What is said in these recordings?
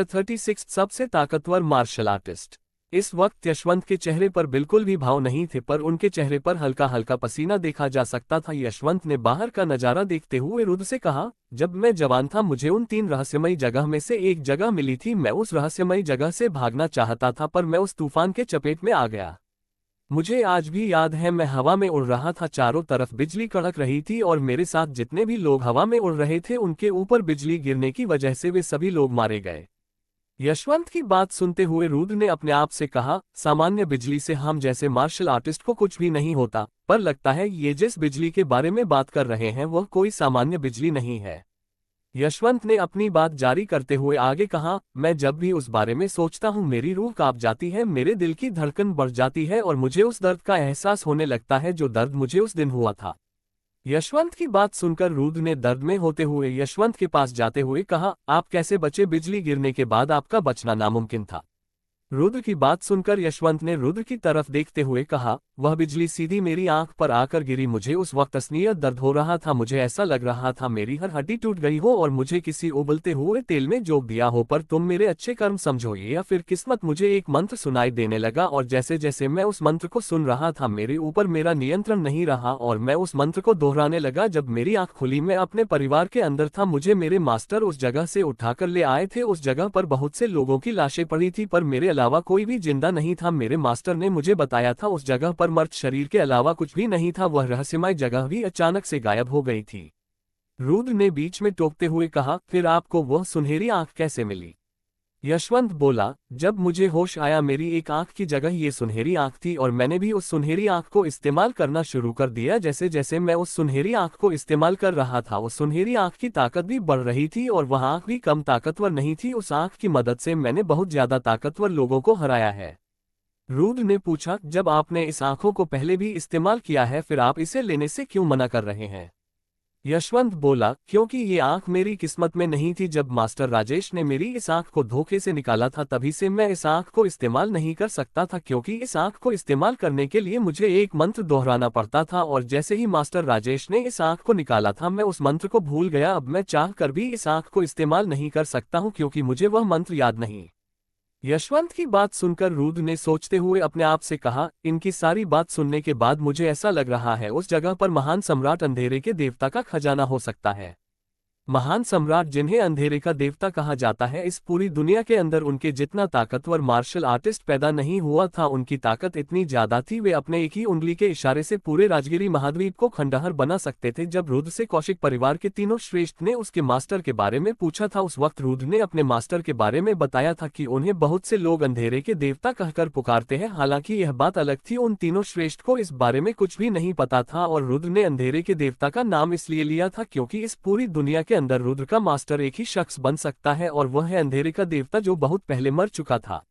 36 सबसे ताकतवर martial artist. इस वक्त यशवंत के चेहरे पर बिल्कुल भी भाव नहीं थे, पर उनके चेहरे पर हल्का हल्का पसीना देखा जा सकता था। यशवंत ने बाहर का नजारा देखते हुए रुद्र से कहा, जब मैं जवान था मुझे उन 3 रहस्यमयी जगह में से एक जगह मिली थी। मैं उस रहस्यमयी जगह से भागना चाहता था, पर मैं उस तूफान के चपेट में आ गया। मुझे आज भी याद है, मैं हवा में उड़ रहा था, चारों तरफ बिजली कड़क रही थी और मेरे साथ जितने भी लोग हवा में उड़ रहे थे उनके ऊपर बिजली गिरने की वजह से वे सभी लोग मारे गए। यशवंत की बात सुनते हुए रुद्र ने अपने आप से कहा, सामान्य बिजली से हम जैसे मार्शल आर्टिस्ट को कुछ भी नहीं होता, पर लगता है ये जिस बिजली के बारे में बात कर रहे हैं वह कोई सामान्य बिजली नहीं है। यशवंत ने अपनी बात जारी करते हुए आगे कहा, मैं जब भी उस बारे में सोचता हूँ मेरी रूह कांप जाती है, मेरे दिल की धड़कन बढ़ जाती है और मुझे उस दर्द का एहसास होने लगता है जो दर्द मुझे उस दिन हुआ था। यशवंत की बात सुनकर रुद्र ने दर्द में होते हुए यशवंत के पास जाते हुए कहा, आप कैसे बचे? बिजली गिरने के बाद आपका बचना नामुमकिन था। रुद्र की बात सुनकर यशवंत ने रुद्र की तरफ देखते हुए कहा, वह बिजली सीधी मेरी आंख पर आकर गिरी। मुझे उस वक्त असनियत दर्द हो रहा था, मुझे ऐसा लग रहा था मेरी हर हड्डी टूट गई हो और मुझे किसी उबलते हुए तेल में जोक दिया हो। पर तुम मेरे अच्छे कर्म समझो या फिर किस्मत, मुझे एक मंत्र सुनाई देने लगा और जैसे जैसे मैं उस मंत्र को सुन रहा था मेरे ऊपर मेरा नियंत्रण नहीं रहा और मैं उस मंत्र को दोहराने लगा। जब मेरी आंख खुली मैं अपने परिवार के अंदर था। मुझे मेरे मास्टर उस जगह से उठाकर ले आए थे। उस जगह पर बहुत से लोगों की लाशें पड़ी थी, पर मेरे अलावा कोई भी जिंदा नहीं था। मेरे मास्टर ने मुझे बताया था उस जगह पर मर्द शरीर के अलावा कुछ भी नहीं था। वह रहस्यमय जगह भी अचानक से गायब हो गई थी। रुद्र ने बीच में टोकते हुए कहा, फिर आपको वह सुनहरी आंख कैसे मिली? यशवंत बोला, जब मुझे होश आया मेरी एक आंख की जगह ये सुनहरी आंख थी और मैंने भी उस सुनहरी आंख को इस्तेमाल करना शुरू कर दिया। जैसे जैसे मैं उस सुनहरी आंख को इस्तेमाल कर रहा था उस सुनहरी आंख की ताकत भी बढ़ रही थी और वह आंख भी कम ताकतवर नहीं थी। उस आंख की मदद से मैंने बहुत ज्यादा ताकतवर लोगों को हराया है। रुद्र ने पूछा, जब आपने इस आंखों को पहले भी इस्तेमाल किया है फिर आप इसे लेने से क्यों मना कर रहे हैं? यशवंत बोला, क्योंकि ये आंख मेरी किस्मत में नहीं थी। जब मास्टर राजेश ने मेरी इस आंख को धोखे से निकाला था तभी से मैं इस आंख को इस्तेमाल नहीं कर सकता था, क्योंकि इस आंख को इस्तेमाल करने के लिए मुझे एक मंत्र दोहराना पड़ता था और जैसे ही मास्टर राजेश ने इस आंख को निकाला था मैं उस मंत्र को भूल गया। अब मैं चाह कर भी इस आंख को इस्तेमाल नहीं कर सकता हूँ क्योंकि मुझे वह मंत्र याद नहीं। यशवंत की बात सुनकर रुद्र ने सोचते हुए अपने आप से कहा, इनकी सारी बात सुनने के बाद मुझे ऐसा लग रहा है उस जगह पर महान सम्राट अंधेरे के देवता का खजाना हो सकता है। महान सम्राट जिन्हें अंधेरे का देवता कहा जाता है, इस पूरी दुनिया के अंदर उनके जितना ताकतवर मार्शल आर्टिस्ट पैदा नहीं हुआ था। उनकी ताकत इतनी ज्यादा थी वे अपने एक ही उंगली के इशारे से पूरे राजगिरी महाद्वीप को खंडहर बना सकते थे। जब रुद्र से कौशिक परिवार के तीनों श्रेष्ठ ने उसके मास्टर के बारे में पूछा था उस वक्त रुद्र ने अपने मास्टर के बारे में बताया था कि उन्हें बहुत से लोग अंधेरे के देवता कहकर पुकारते हैं। हालांकि यह बात अलग थी, उन तीनों श्रेष्ठ को इस बारे में कुछ भी नहीं पता था और रुद्र ने अंधेरे के देवता का नाम इसलिए लिया था क्योंकि इस पूरी दुनिया के अंदर रुद्र का मास्टर एक ही शख्स बन सकता है और वह है अंधेरे का देवता जो बहुत पहले मर चुका था।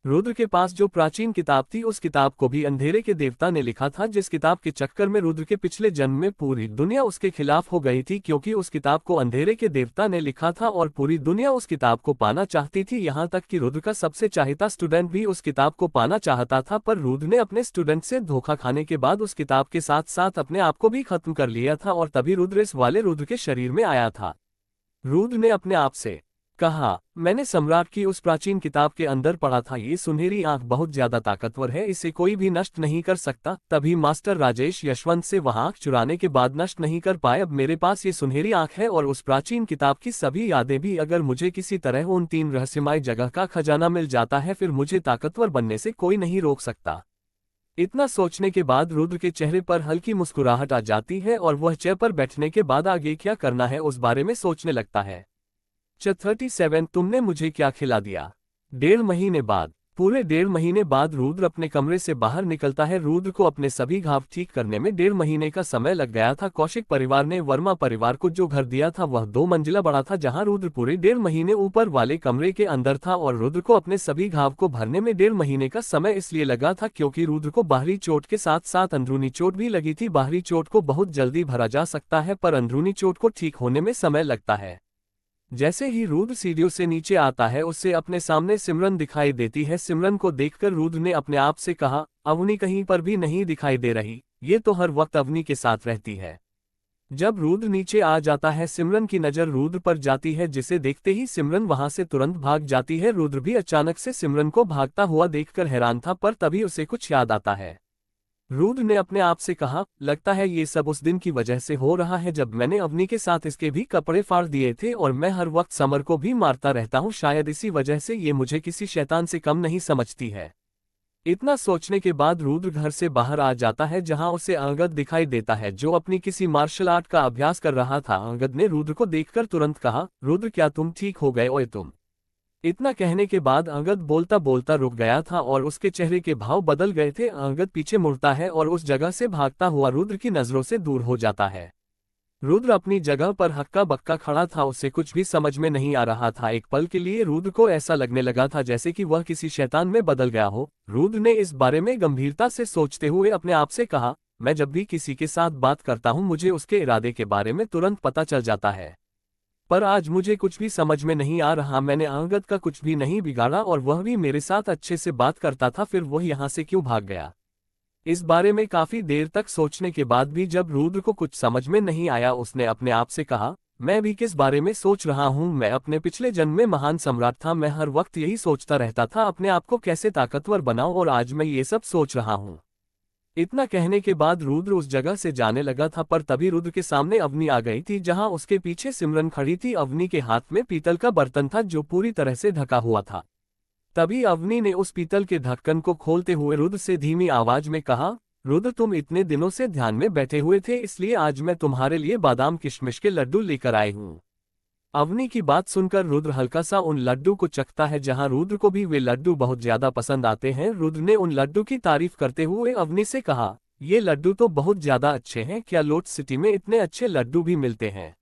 रुद्र के पास जो प्राचीन किताब थी उस किताब को भी अंधेरे के देवता ने लिखा था, जिस किताब के चक्कर में रुद्र के पिछले जन्म में पूरी दुनिया उसके खिलाफ हो गई थी क्योंकि उस किताब को अंधेरे के देवता ने लिखा था और पूरी दुनिया उस किताब को पाना चाहती थी। यहाँ तक कि रुद्र का सबसे चाहता स्टूडेंट भी उस किताब को पाना चाहता था, पर रुद्र ने अपने स्टूडेंट से धोखा खाने के बाद उस किताब के साथ साथ अपने आप को भी खत्म कर लिया था और तभी रुद्र इस वाले रुद्र के शरीर में आया था। रुद्र ने अपने आप से कहा, मैंने सम्राट की उस प्राचीन किताब के अंदर पढ़ा था ये सुनहरी आंख बहुत ज्यादा ताकतवर है, इसे कोई भी नष्ट नहीं कर सकता। तभी मास्टर राजेश यशवंत से वह आंख चुराने के बाद नष्ट नहीं कर पाए। अब मेरे पास ये सुनहरी आंख है और उस प्राचीन किताब की सभी यादें भी। अगर मुझे किसी तरह उन 3 रहस्यमय जगह का खजाना मिल जाता है फिर मुझे ताकतवर बनने से कोई नहीं रोक सकता। इतना सोचने के बाद रुद्र के चेहरे पर हल्की मुस्कुराहट आ जाती है और वह चेयर पर बैठने के बाद आगे क्या करना है उस बारे में सोचने लगता है। 37 तुमने मुझे क्या खिला दिया? 1.5 महीने बाद, पूरे 1.5 महीने बाद रुद्र अपने कमरे से बाहर निकलता है। रुद्र को अपने सभी घाव ठीक करने में 1.5 महीने का समय लग गया था। कौशिक परिवार ने वर्मा परिवार को जो घर दिया था वह 2 मंजिला बड़ा था, जहां रुद्र पूरे 1.5 महीने ऊपर वाले कमरे के अंदर था और रुद्र को अपने सभी घाव को भरने में 1.5 महीने का समय इसलिए लगा था क्योंकि रुद्र को बाहरी चोट के साथ साथ अंदरूनी चोट भी लगी थी। बाहरी चोट को बहुत जल्दी भरा जा सकता है पर अंदरूनी चोट को ठीक होने में समय लगता है। जैसे ही रुद्र सीढ़ियों से नीचे आता है उससे अपने सामने सिमरन दिखाई देती है। सिमरन को देखकर रुद्र ने अपने आप से कहा, अवनी कहीं पर भी नहीं दिखाई दे रही, ये तो हर वक्त अवनी के साथ रहती है। जब रुद्र नीचे आ जाता है सिमरन की नजर रुद्र पर जाती है, जिसे देखते ही सिमरन वहां से तुरंत भाग जाती है। रुद्र भी अचानक से सिमरन को भागता हुआ देखकर हैरान था, पर तभी उसे कुछ याद आता है। रुद्र ने अपने आप से कहा, लगता है ये सब उस दिन की वजह से हो रहा है जब मैंने अवनी के साथ इसके भी कपड़े फाड़ दिए थे और मैं हर वक्त समर को भी मारता रहता हूँ। शायद इसी वजह से ये मुझे किसी शैतान से कम नहीं समझती है। इतना सोचने के बाद रुद्र घर से बाहर आ जाता है, जहां उसे अंगद दिखाई देता है जो अपनी किसी मार्शल आर्ट का अभ्यास कर रहा था। अंगद ने रुद्र को देखकर तुरंत कहा, रुद्र क्या तुम ठीक हो गए ओए तुम। इतना कहने के बाद अंगद बोलता बोलता रुक गया था और उसके चेहरे के भाव बदल गए थे। अंगद पीछे मुड़ता है और उस जगह से भागता हुआ रुद्र की नजरों से दूर हो जाता है। रुद्र अपनी जगह पर हक्का बक्का खड़ा था, उसे कुछ भी समझ में नहीं आ रहा था। एक पल के लिए रुद्र को ऐसा लगने लगा था जैसे कि वह किसी शैतान में बदल गया हो। रुद्र ने इस बारे में गंभीरता से सोचते हुए अपने आप से कहा, मैं जब भी किसी के साथ बात करता हूं मुझे उसके इरादे के बारे में तुरंत पता चल जाता है, पर आज मुझे कुछ भी समझ में नहीं आ रहा। मैंने अंगद का कुछ भी नहीं बिगाड़ा और वह भी मेरे साथ अच्छे से बात करता था, फिर वह यहाँ से क्यों भाग गया। इस बारे में काफी देर तक सोचने के बाद भी जब रुद्र को कुछ समझ में नहीं आया, उसने अपने आप से कहा, मैं भी किस बारे में सोच रहा हूँ। मैं अपने पिछले जन्म में महान सम्राट था, मैं हर वक्त यही सोचता रहता था अपने आप को कैसे ताकतवर बनाऊं, और आज मैं ये सब सोच रहा हूँ। इतना कहने के बाद रुद्र उस जगह से जाने लगा था, पर तभी रुद्र के सामने अवनी आ गई थी, जहां उसके पीछे सिमरन खड़ी थी। अवनी के हाथ में पीतल का बर्तन था जो पूरी तरह से ढका हुआ था। तभी अवनी ने उस पीतल के ढक्कन को खोलते हुए रुद्र से धीमी आवाज में कहा, रुद्र तुम इतने दिनों से ध्यान में बैठे हुए थे, इसलिए आज मैं तुम्हारे लिए बादाम किशमिश के लड्डू लेकर आई हूँ। अवनी की बात सुनकर रुद्र हल्का सा उन लड्डू को चखता है, जहां रुद्र को भी वे लड्डू बहुत ज्यादा पसंद आते हैं। रुद्र ने उन लड्डू की तारीफ करते हुए अवनी से कहा, ये लड्डू तो बहुत ज्यादा अच्छे हैं, क्या लोटस सिटी में इतने अच्छे लड्डू भी मिलते हैं।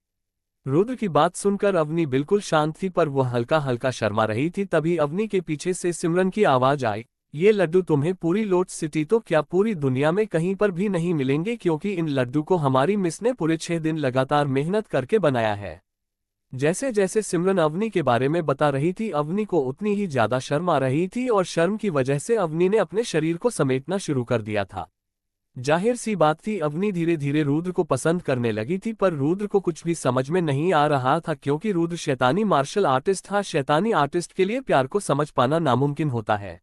रुद्र की बात सुनकर अवनी बिल्कुल शांत थी, पर वह हल्का हल्का शर्मा रही थी। तभी अवनी के पीछे से सिमरन की आवाज आई, ये लड्डू तुम्हें पूरी लोटस सिटी तो क्या पूरी दुनिया में कहीं पर भी नहीं मिलेंगे, क्योंकि इन लड्डू को हमारी मिस ने पूरे 6 दिन लगातार मेहनत करके बनाया है। जैसे जैसे सिमरन अवनी के बारे में बता रही थी, अवनी को उतनी ही ज्यादा शर्म आ रही थी और शर्म की वजह से अवनी ने अपने शरीर को समेटना शुरू कर दिया था। जाहिर सी बात थी अवनी धीरे धीरे रुद्र को पसंद करने लगी थी, पर रुद्र को कुछ भी समझ में नहीं आ रहा था, क्योंकि रुद्र शैतानी मार्शल आर्टिस्ट था। शैतानी आर्टिस्ट के लिए प्यार को समझ पाना नामुमकिन होता है।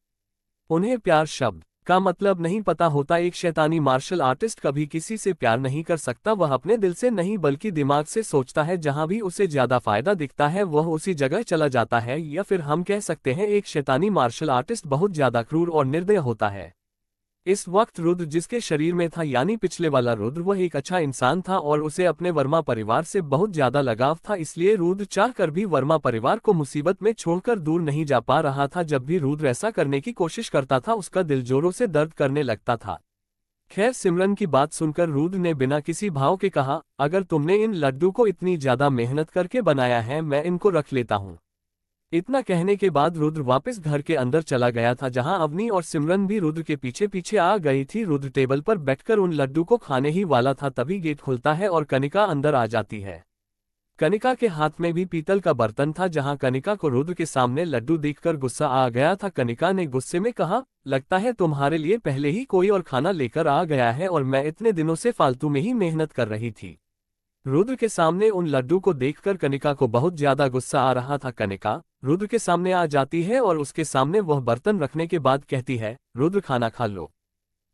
उन्हें प्यार शब्द का मतलब नहीं पता होता। एक शैतानी मार्शल आर्टिस्ट कभी किसी से प्यार नहीं कर सकता, वह अपने दिल से नहीं बल्कि दिमाग से सोचता है। जहां भी उसे ज्यादा फायदा दिखता है वह उसी जगह चला जाता है, या फिर हम कह सकते हैं एक शैतानी मार्शल आर्टिस्ट बहुत ज्यादा क्रूर और निर्दय होता है। इस वक्त रुद्र जिसके शरीर में था, यानी पिछले वाला रुद्र, वह एक अच्छा इंसान था और उसे अपने वर्मा परिवार से बहुत ज्यादा लगाव था। इसलिए रुद्र चाहकर भी वर्मा परिवार को मुसीबत में छोड़कर दूर नहीं जा पा रहा था। जब भी रुद्र ऐसा करने की कोशिश करता था उसका दिल जोरों से दर्द करने लगता था। खैर, सिमरन की बात सुनकर रुद्र ने बिना किसी भाव के कहा, अगर तुमने इन लड्डू को इतनी ज्यादा मेहनत करके बनाया है, मैं इनको रख लेता हूँ। इतना कहने के बाद रुद्र वापस घर के अंदर चला गया था, जहां अवनी और सिमरन भी रुद्र के पीछे पीछे आ गई थी। रुद्र टेबल पर बैठकर उन लड्डू को खाने ही वाला था, तभी गेट खुलता है और कनिका अंदर आ जाती है। कनिका के हाथ में भी पीतल का बर्तन था, जहां कनिका को रुद्र के सामने लड्डू देखकर गुस्सा आ गया था। कनिका ने गुस्से में कहा, लगता है तुम्हारे लिए पहले ही कोई और खाना लेकर आ गया है और मैं इतने दिनों से फालतू में ही मेहनत कर रही थी। रुद्र के सामने उन लड्डू को देखकर कनिका को बहुत ज्यादा गुस्सा आ रहा था। कनिका रुद्र के सामने आ जाती है और उसके सामने वह बर्तन रखने के बाद कहती है, रुद्र खाना खा लो।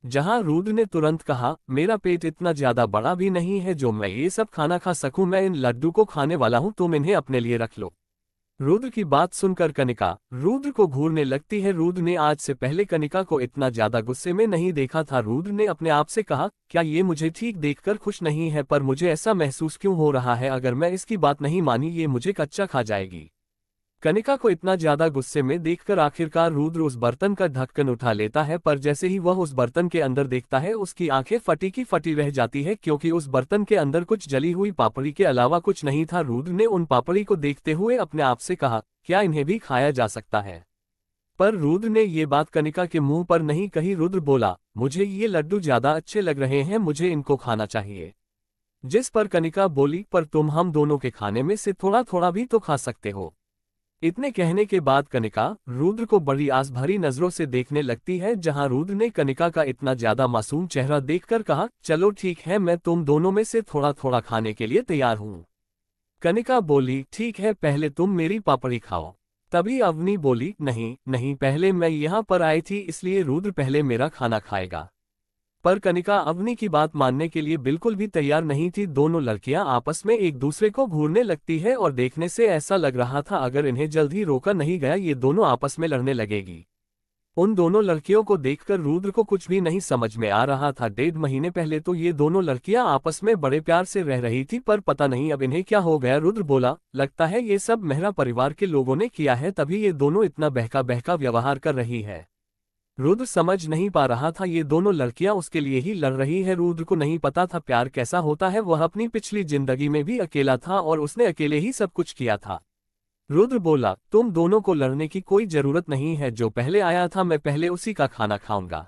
जहां रुद्र ने तुरंत कहा, मेरा पेट इतना ज्यादा बड़ा भी नहीं है जो मैं ये सब खाना खा सकूं, मैं इन लड्डू को खाने वाला हूं, तुम इन्हें अपने लिए रख लो। रुद्र की बात सुनकर कनिका रुद्र को घूरने लगती है। रुद्र ने आज से पहले कनिका को इतना ज्यादा गुस्से में नहीं देखा था। रुद्र ने अपने आप से कहा, क्या ये मुझे ठीक देखकर खुश नहीं है, पर मुझे ऐसा महसूस क्यों हो रहा है, अगर मैं इसकी बात नहीं मानी ये मुझे कच्चा खा जाएगी। कनिका को इतना ज्यादा गुस्से में देखकर आखिरकार रुद्र उस बर्तन का ढक्कन उठा लेता है, पर जैसे ही वह उस बर्तन के अंदर देखता है उसकी आंखें फटी की फटी रह जाती है, क्योंकि उस बर्तन के अंदर कुछ जली हुई पापड़ी के अलावा कुछ नहीं था। रुद्र ने उन पापड़ी को देखते हुए अपने आप से कहा, क्या इन्हें भी खाया जा सकता है। पर रुद्र ने ये बात कनिका के मुंह पर नहीं कही। रुद्र बोला, मुझे ये लड्डू ज्यादा अच्छे लग रहे हैं, मुझे इनको खाना चाहिए। जिस पर कनिका बोली, पर तुम हम दोनों के खाने में से थोड़ा थोड़ा भी तो खा सकते हो। इतने कहने के बाद कनिका रुद्र को बड़ी आस भरी नजरों से देखने लगती है, जहां रुद्र ने कनिका का इतना ज्यादा मासूम चेहरा देखकर कहा, चलो ठीक है, मैं तुम दोनों में से थोड़ा थोड़ा खाने के लिए तैयार हूँ। कनिका बोली, ठीक है, पहले तुम मेरी पापड़ी खाओ। तभी अवनी बोली, नहीं नहीं, पहले मैं यहाँ पर आई थी इसलिए रुद्र पहले मेरा खाना खाएगा। पर कनिका अवनी की बात मानने के लिए बिल्कुल भी तैयार नहीं थी। दोनों लड़कियां आपस में एक दूसरे को घूरने लगती है और देखने से ऐसा लग रहा था अगर इन्हें जल्द ही रोका नहीं गया ये दोनों आपस में लड़ने लगेगी। उन दोनों लड़कियों को देखकर रुद्र को कुछ भी नहीं समझ में आ रहा था। 1.5 महीने पहले तो ये दोनों लड़कियां आपस में बड़े प्यार से रह रही थी, पर पता नहीं अब इन्हें क्या हो गया। रुद्र बोला, लगता है ये सब मेहरा परिवार के लोगों ने किया है, तभी ये दोनों इतना बहका बहका व्यवहार कर रही है। रुद्र समझ नहीं पा रहा था ये दोनों लड़कियां उसके लिए ही लड़ रही है। रुद्र को नहीं पता था प्यार कैसा होता है। वह अपनी पिछली जिंदगी में भी अकेला था और उसने अकेले ही सब कुछ किया था। रुद्र बोला, तुम दोनों को लड़ने की कोई जरूरत नहीं है, जो पहले आया था मैं पहले उसी का खाना खाऊंगा।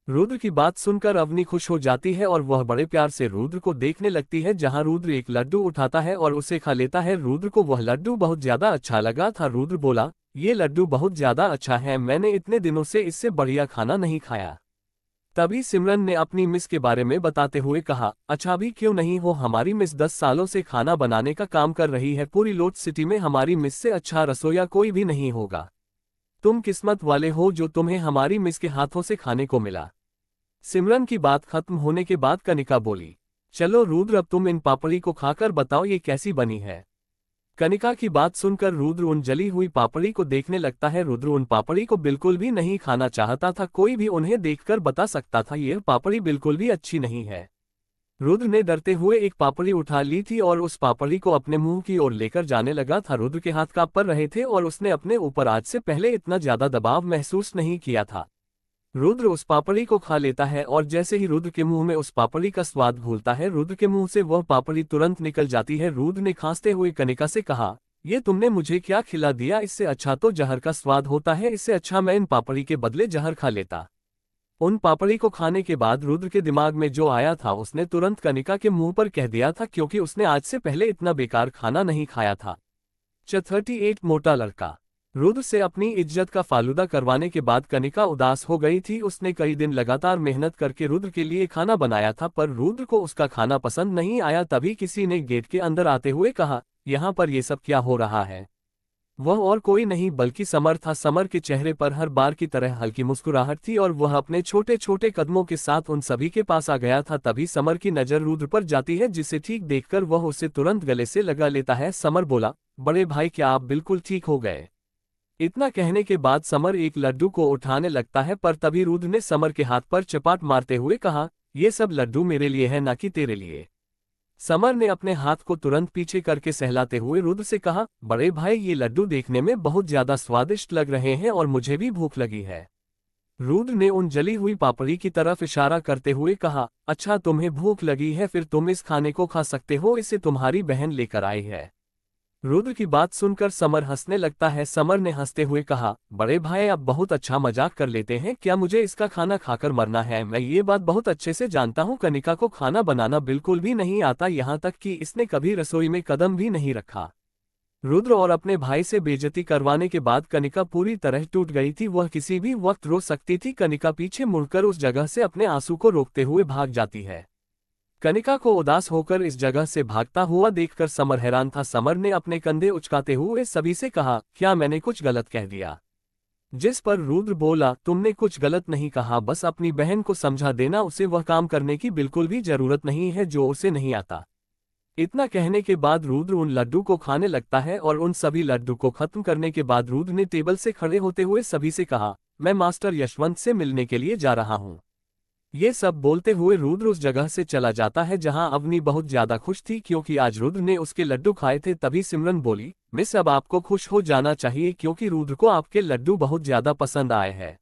रुद्र की बात सुनकर अवनी खुश हो जाती है और वह बड़े प्यार से रुद्र को देखने लगती है, जहां रुद्र एक लड्डू उठाता है और उसे खा लेता है। रुद्र को वह लड्डू बहुत ज्यादा अच्छा लगा था। रुद्र बोला, ये लड्डू बहुत ज्यादा अच्छा है, मैंने इतने दिनों से इससे बढ़िया खाना नहीं खाया। तभी सिमरन ने अपनी मिस के बारे में बताते हुए कहा, अच्छा भी क्यों नहीं हो, हमारी मिस 10 सालों से खाना बनाने का काम कर रही है। पूरी लोट सिटी में हमारी मिस से अच्छा रसोईया कोई भी नहीं होगा। तुम किस्मत वाले हो जो तुम्हें हमारी मिस के हाथों से खाने को मिला। सिमरन की बात खत्म होने के बाद कनिका बोली, चलो रुद्र, अब तुम इन पापड़ी को खाकर बताओ ये कैसी बनी है। कनिका की बात सुनकर रुद्र उन जली हुई पापड़ी को देखने लगता है। रुद्र उन पापड़ी को बिल्कुल भी नहीं खाना चाहता था। कोई भी उन्हें देखकर बता सकता था यह पापड़ी बिल्कुल भी अच्छी नहीं है। रुद्र ने डरते हुए एक पापड़ी उठा ली थी और उस पापड़ी को अपने मुंह की ओर लेकर जाने लगा था। रुद्र के हाथ कांप रहे थे और उसने अपने ऊपर आज से पहले इतना ज्यादा दबाव महसूस नहीं किया था। रुद्र उस पापड़ी को खा लेता है और जैसे ही रुद्र के मुंह में उस पापड़ी का स्वाद घुलता है, रुद्र के मुंह से वह पापड़ी तुरंत निकल जाती है। रुद्र ने खांसते हुए कनिका से कहा, ये तुमने मुझे क्या खिला दिया, इससे अच्छा तो जहर का स्वाद होता है, इससे अच्छा मैं इन पापड़ी के बदले जहर खा लेता। उन पापड़ी को खाने के बाद रुद्र के दिमाग में जो आया था उसने तुरंत कनिका के मुंह पर कह दिया था, क्योंकि उसने आज से पहले इतना बेकार खाना नहीं खाया था। 38 मोटा लड़का। रुद्र से अपनी इज्जत का फालूदा करवाने के बाद कनिका उदास हो गई थी। उसने कई दिन लगातार मेहनत करके रुद्र के लिए खाना बनाया था, पर रुद्र को उसका खाना पसंद नहीं आया। तभी किसी ने गेट के अंदर आते हुए कहा, यहाँ पर ये सब क्या हो रहा है। वह और कोई नहीं बल्कि समर था। समर के चेहरे पर हर बार की तरह हल्की मुस्कुराहट थी और वह अपने छोटे छोटे कदमों के साथ उन सभी के पास आ गया था। तभी समर की नजर रुद्र पर जाती है, जिसे ठीक देखकर वह उसे तुरंत गले से लगा लेता है। समर बोला, बड़े भाई क्या आप बिल्कुल ठीक हो गए। इतना कहने के बाद समर एक लड्डू को उठाने लगता है, पर तभी रुद्र ने समर के हाथ पर चपाट मारते हुए कहा, ये सब लड्डू मेरे लिए है ना कि तेरे लिए। समर ने अपने हाथ को तुरंत पीछे करके सहलाते हुए रुद्र से कहा, बड़े भाई ये लड्डू देखने में बहुत ज्यादा स्वादिष्ट लग रहे हैं और मुझे भी भूख लगी है। रुद्र ने उन जली हुई पापड़ी की तरफ इशारा करते हुए कहा, अच्छा तुम्हें भूख लगी है, फिर तुम इस खाने को खा सकते हो, इसे तुम्हारी बहन लेकर आई है। रुद्र की बात सुनकर समर हंसने लगता है। समर ने हंसते हुए कहा, बड़े भाई आप बहुत अच्छा मजाक कर लेते हैं, क्या मुझे इसका खाना खाकर मरना है। मैं ये बात बहुत अच्छे से जानता हूँ, कनिका को खाना बनाना बिल्कुल भी नहीं आता, यहाँ तक कि इसने कभी रसोई में कदम भी नहीं रखा। रुद्र और अपने भाई से बेइज्जती करवाने के बाद कनिका पूरी तरह टूट गई थी। वह किसी भी वक्त रो सकती थी। कनिका पीछे मुड़कर उस जगह से अपने आंसू को रोकते हुए भाग जाती है। कनिका को उदास होकर इस जगह से भागता हुआ देखकर समर हैरान था। समर ने अपने कंधे उचकाते हुए सभी से कहा, क्या मैंने कुछ गलत कह दिया। जिस पर रुद्र बोला, तुमने कुछ गलत नहीं कहा, बस अपनी बहन को समझा देना, उसे वह काम करने की बिल्कुल भी जरूरत नहीं है जो उसे नहीं आता। इतना कहने के बाद रुद्र उन लड्डू को खाने लगता है और उन सभी लड्डू को खत्म करने के बाद रुद्र ने टेबल से खड़े होते हुए सभी से कहा, मैं मास्टर यशवंत से मिलने के लिए जा रहा हूँ। ये सब बोलते हुए रुद्र उस जगह से चला जाता है जहां अवनी बहुत ज्यादा खुश थी, क्योंकि आज रुद्र ने उसके लड्डू खाए थे। तभी सिमरन बोली, मिस अब आपको खुश हो जाना चाहिए, क्योंकि रुद्र को आपके लड्डू बहुत ज्यादा पसंद आए हैं।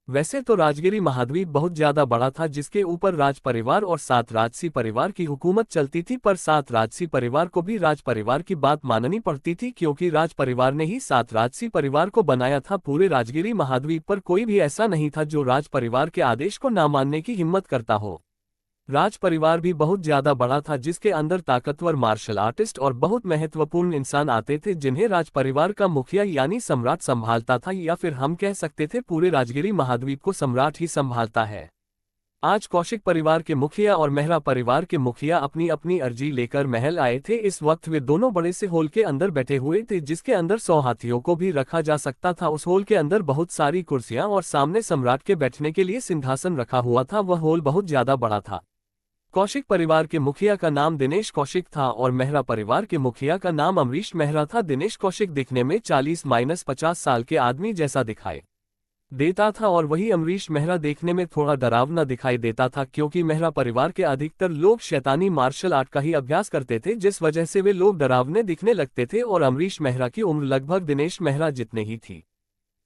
वैसे तो राजगिरी महाद्वीप बहुत ज्यादा बड़ा था, जिसके ऊपर राज परिवार और 7 राजसी परिवार की हुकूमत चलती थी, पर 7 राजसी परिवार को भी राज परिवार की बात माननी पड़ती थी, क्योंकि राज परिवार ने ही 7 राजसी परिवार को बनाया था। पूरे राजगिरी महाद्वीप पर कोई भी ऐसा नहीं था जो राज परिवार के आदेश को ना मानने की हिम्मत करता हो। राज परिवार भी बहुत ज्यादा बड़ा था, जिसके अंदर ताकतवर मार्शल आर्टिस्ट और बहुत महत्वपूर्ण इंसान आते थे, जिन्हें राज परिवार का मुखिया यानी सम्राट संभालता था, या फिर हम कह सकते थे पूरे राजगिरी महाद्वीप को सम्राट ही संभालता है। आज कौशिक परिवार के मुखिया और मेहरा परिवार के मुखिया अपनी अपनी अर्जी लेकर महल आए थे। इस वक्त वे दोनों बड़े से हॉल के अंदर बैठे हुए थे, जिसके अंदर 100 हाथियों को भी रखा जा सकता था। उस हॉल के अंदर बहुत सारी कुर्सियां और सामने सम्राट के बैठने के लिए सिंहासन रखा हुआ था। वह हॉल बहुत ज्यादा बड़ा था। कौशिक परिवार के मुखिया का नाम दिनेश कौशिक था और मेहरा परिवार के मुखिया का नाम अमरीश मेहरा था। दिनेश कौशिक दिखने में 40-50 साल के आदमी जैसा दिखाई देता था और वही अमरीश मेहरा देखने में थोड़ा डरावना दिखाई देता था, क्योंकि मेहरा परिवार के अधिकतर लोग शैतानी मार्शल आर्ट का ही अभ्यास करते थे, जिस वजह से वे लोग डरावने दिखने लगते थे। और अमरीश मेहरा की उम्र लगभग दिनेश मेहरा जितने ही थी।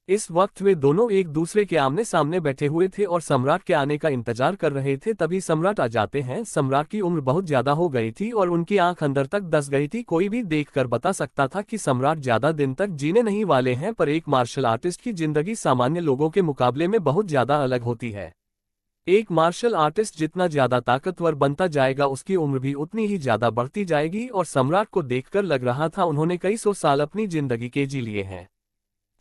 इस वक्त वे दोनों एक दूसरे के आमने सामने बैठे हुए थे और सम्राट के आने का इंतजार कर रहे थे। तभी सम्राट आ जाते हैं। सम्राट की उम्र बहुत ज्यादा हो गई थी और उनकी आंख अंदर तक धंस गई थी। कोई भी देखकर बता सकता था कि सम्राट ज्यादा दिन तक जीने नहीं वाले हैं, पर एक मार्शल आर्टिस्ट की जिंदगी सामान्य लोगों के मुकाबले में बहुत ज्यादा अलग होती है। एक मार्शल आर्टिस्ट जितना ज्यादा ताकतवर बनता जाएगा, उसकी उम्र भी उतनी ही ज्यादा बढ़ती जाएगी। और सम्राट को देखकर लग रहा था उन्होंने कई 100 साल अपनी जिंदगी के जी लिए हैं।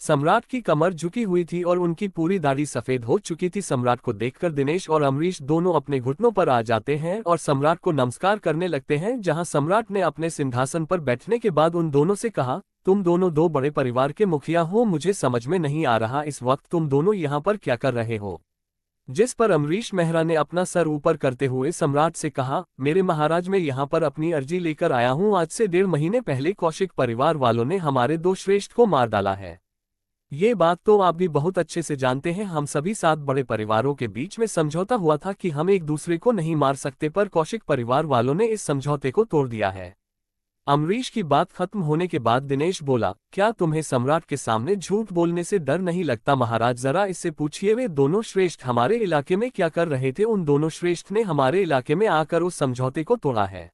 सम्राट की कमर झुकी हुई थी और उनकी पूरी दाढ़ी सफेद हो चुकी थी। सम्राट को देखकर दिनेश और अमरीश दोनों अपने घुटनों पर आ जाते हैं और सम्राट को नमस्कार करने लगते हैं। जहां सम्राट ने अपने सिंहासन पर बैठने के बाद उन दोनों से कहा, तुम दोनों दो बड़े परिवार के मुखिया हो, मुझे समझ में नहीं आ रहा इस वक्त तुम दोनों यहाँ पर क्या कर रहे हो। जिस पर अमरीश मेहरा ने अपना सर ऊपर करते हुए सम्राट से कहा, मेरे महाराज, मैं यहाँ पर अपनी अर्जी लेकर आया हूँ। आज से 1.5 महीने पहले कौशिक परिवार वालों ने हमारे 2 श्रेष्ठ को मार डाला है। ये बात तो आप भी बहुत अच्छे से जानते हैं। हम सभी 7 बड़े परिवारों के बीच में समझौता हुआ था कि हम एक दूसरे को नहीं मार सकते, पर कौशिक परिवार वालों ने इस समझौते को तोड़ दिया है। अमरीश की बात खत्म होने के बाद दिनेश बोला, क्या तुम्हें सम्राट के सामने झूठ बोलने से डर नहीं लगता महाराज? जरा इससे पूछिए वे दोनों श्रेष्ठ हमारे इलाके में क्या कर रहे थे। उन दोनों श्रेष्ठ ने हमारे इलाके में आकर उस समझौते को तोड़ा है।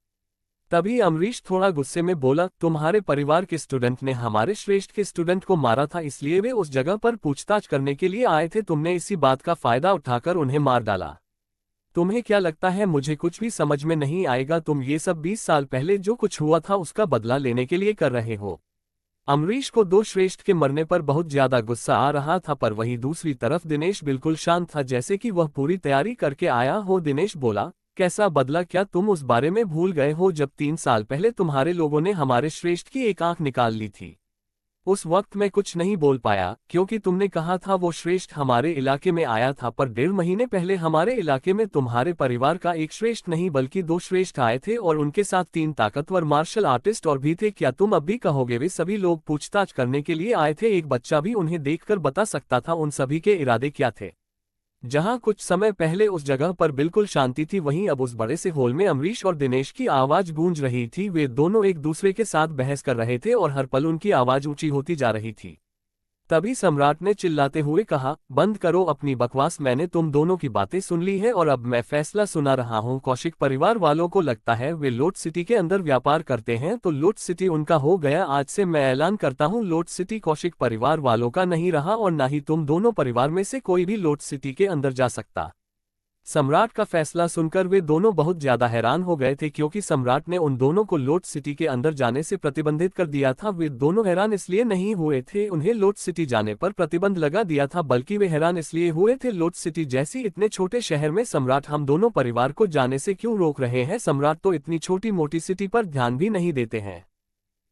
तभी अमरीश थोड़ा गुस्से में बोला, तुम्हारे परिवार के स्टूडेंट ने हमारे श्रेष्ठ के स्टूडेंट को मारा था, इसलिए वे उस जगह पर पूछताछ करने के लिए आए थे। तुमने इसी बात का फायदा उठाकर उन्हें मार डाला। तुम्हें क्या लगता है मुझे कुछ भी समझ में नहीं आएगा? तुम ये सब 20 साल पहले जो कुछ हुआ था उसका बदला लेने के लिए कर रहे हो। अमरीश को 2 श्रेष्ठ के मरने पर बहुत ज्यादा गुस्सा आ रहा था, पर वहीं दूसरी तरफ दिनेश बिल्कुल शांत था, जैसे कि वह पूरी तैयारी करके आया हो। दिनेश बोला, कैसा बदला? क्या तुम उस बारे में भूल गए हो जब 3 साल पहले तुम्हारे लोगों ने हमारे श्रेष्ठ की एक आंख निकाल ली थी? उस वक्त मैं कुछ नहीं बोल पाया, क्योंकि तुमने कहा था वो श्रेष्ठ हमारे इलाके में आया था, पर 1.5 महीने पहले हमारे इलाके में तुम्हारे परिवार का एक श्रेष्ठ नहीं बल्कि 2 श्रेष्ठ आए थे और उनके साथ 3 ताकतवर मार्शल आर्टिस्ट और भी थे। क्या तुम अब भी कहोगे वे सभी लोग पूछताछ करने के लिए आए थे? एक बच्चा भी उन्हें देखकर बता सकता था उन सभी के इरादे क्या थे। जहां कुछ समय पहले उस जगह पर बिल्कुल शांति थी, वहीं अब उस बड़े से हॉल में अमरीश और दिनेश की आवाज गूंज रही थी। वे दोनों एक दूसरे के साथ बहस कर रहे थे और हर पल उनकी आवाज ऊंची होती जा रही थी। तभी सम्राट ने चिल्लाते हुए कहा, बंद करो अपनी बकवास, मैंने तुम दोनों की बातें सुन ली है और अब मैं फैसला सुना रहा हूं। कौशिक परिवार वालों को लगता है वे लोट सिटी के अंदर व्यापार करते हैं, तो लोट सिटी उनका हो गया। आज से मैं ऐलान करता हूं, लोट सिटी कौशिक परिवार वालों का नहीं रहा और ना ही तुम दोनों परिवार में से कोई भी लोट सिटी के अंदर जा सकता। सम्राट का फैसला सुनकर वे दोनों बहुत ज्यादा हैरान हो गए थे, क्योंकि सम्राट ने उन दोनों को लोट सिटी के अंदर जाने से प्रतिबंधित कर दिया था। वे दोनों हैरान इसलिए नहीं हुए थे उन्हें लोट सिटी जाने पर प्रतिबंध लगा दिया था, बल्कि वे हैरान इसलिए हुए थे लोट सिटी जैसी इतने छोटे शहर में सम्राट हम दोनों परिवार को जाने से क्यों रोक रहे हैं? सम्राट तो इतनी छोटी मोटी सिटी पर ध्यान भी नहीं देते हैं।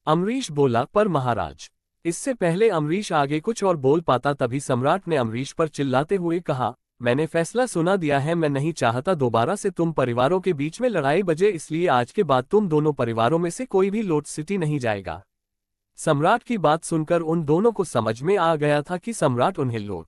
अमरीश बोला, पर महाराज। इससे पहले अमरीश आगे कुछ और बोल पाता, तभी सम्राट ने अमरीश पर चिल्लाते हुए कहा, मैंने फैसला सुना दिया है। मैं नहीं चाहता दोबारा से तुम परिवारों के बीच में लड़ाई बजे, इसलिए आज के बाद तुम दोनों परिवारों में से कोई भी लोट सिटी नहीं जाएगा। सम्राट की बात सुनकर उन दोनों को समझ में आ गया था कि सम्राट उन्हें लोट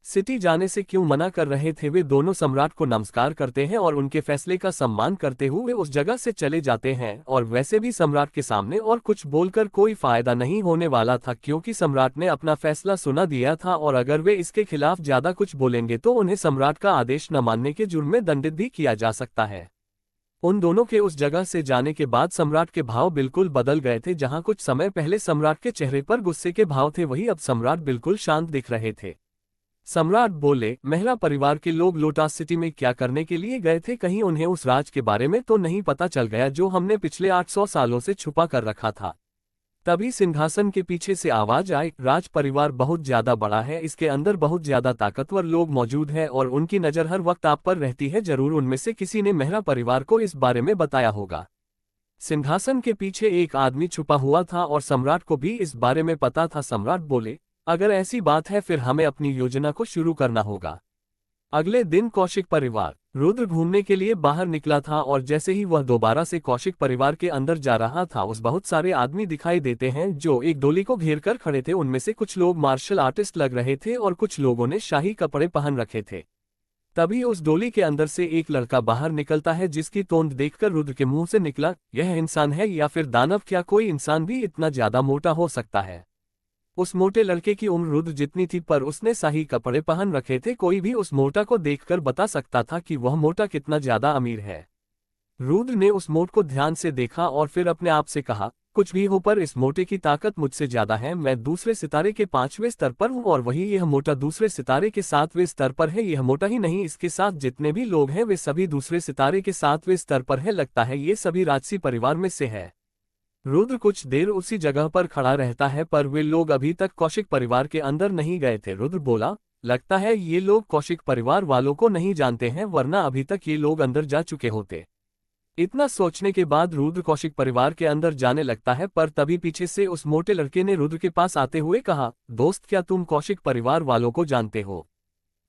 सिटी जाने से क्यों मना कर रहे थे। वे दोनों सम्राट को नमस्कार करते हैं और उनके फैसले का सम्मान करते हुए उस जगह से चले जाते हैं। और वैसे भी सम्राट के सामने और कुछ बोलकर कोई फायदा नहीं होने वाला था, क्योंकि सम्राट ने अपना फैसला सुना दिया था और अगर वे इसके खिलाफ ज्यादा कुछ बोलेंगे तो उन्हें सम्राट का आदेश न मानने के जुर्म में दंडित भी किया जा सकता है। उन दोनों के उस जगह से जाने के बाद सम्राट के भाव बिल्कुल बदल गए थे। जहां कुछ समय पहले सम्राट के चेहरे पर गुस्से के भाव थे, वही अब सम्राट बिल्कुल शांत दिख रहे थे। सम्राट बोले, मेहरा परिवार के लोग लोटास सिटी में क्या करने के लिए गए थे? कहीं उन्हें उस राज के बारे में तो नहीं पता चल गया जो हमने पिछले 800 सालों से छुपा कर रखा था। तभी सिंहासन के पीछे से आवाज आई, राज परिवार बहुत ज्यादा बड़ा है, इसके अंदर बहुत ज्यादा ताकतवर लोग मौजूद हैं और उनकी नजर हर वक्त आप पर रहती है। जरूर उनमें से किसी ने मेहरा परिवार को इस बारे में बताया होगा। सिंहासन के पीछे एक आदमी छुपा हुआ था और सम्राट को भी इस बारे में पता था। सम्राट बोले, अगर ऐसी बात है फिर हमें अपनी योजना को शुरू करना होगा। अगले दिन कौशिक परिवार रुद्र घूमने के लिए बाहर निकला था और जैसे ही वह दोबारा से कौशिक परिवार के अंदर जा रहा था, उस बहुत सारे आदमी दिखाई देते हैं जो एक डोली को घेर कर खड़े थे। उनमें से कुछ लोग मार्शल आर्टिस्ट लग रहे थे और कुछ लोगों ने शाही कपड़े पहन रखे थे। तभी उस डोली के अंदर से एक लड़का बाहर निकलता है जिसकी तोंद देखकर रुद्र के मुंह से निकला, यह इंसान है या फिर दानव? क्या कोई इंसान भी इतना ज्यादा मोटा हो सकता है? उस मोटे लड़के की उम्र रुद्र जितनी थी, पर उसने शाही कपड़े पहन रखे थे। कोई भी उस मोटा को देखकर बता सकता था कि वह मोटा कितना ज्यादा अमीर है। रुद्र ने उस मोट को ध्यान से देखा और फिर अपने आप से कहा, कुछ भी हो पर इस मोटे की ताकत मुझसे ज्यादा है। मैं दूसरे सितारे के 5वें स्तर पर हूँ और वही यह मोटा दूसरे सितारे के 7वें स्तर पर है। यह मोटा ही नहीं, इसके साथ जितने भी लोग हैं वे सभी दूसरे सितारे के 7वें स्तर पर है। लगता है ये सभी राजसी परिवार में से है। रुद्र कुछ देर उसी जगह पर खड़ा रहता है, पर वे लोग अभी तक कौशिक परिवार के अंदर नहीं गए थे। रुद्र बोला, लगता है ये लोग कौशिक परिवार वालों को नहीं जानते हैं, वरना अभी तक ये लोग अंदर जा चुके होते। इतना सोचने के बाद रुद्र कौशिक परिवार के अंदर जाने लगता है, पर तभी पीछे से उस मोटे लड़के ने रुद्र के पास आते हुए कहा, दोस्त क्या तुम कौशिक परिवार वालों को जानते हो?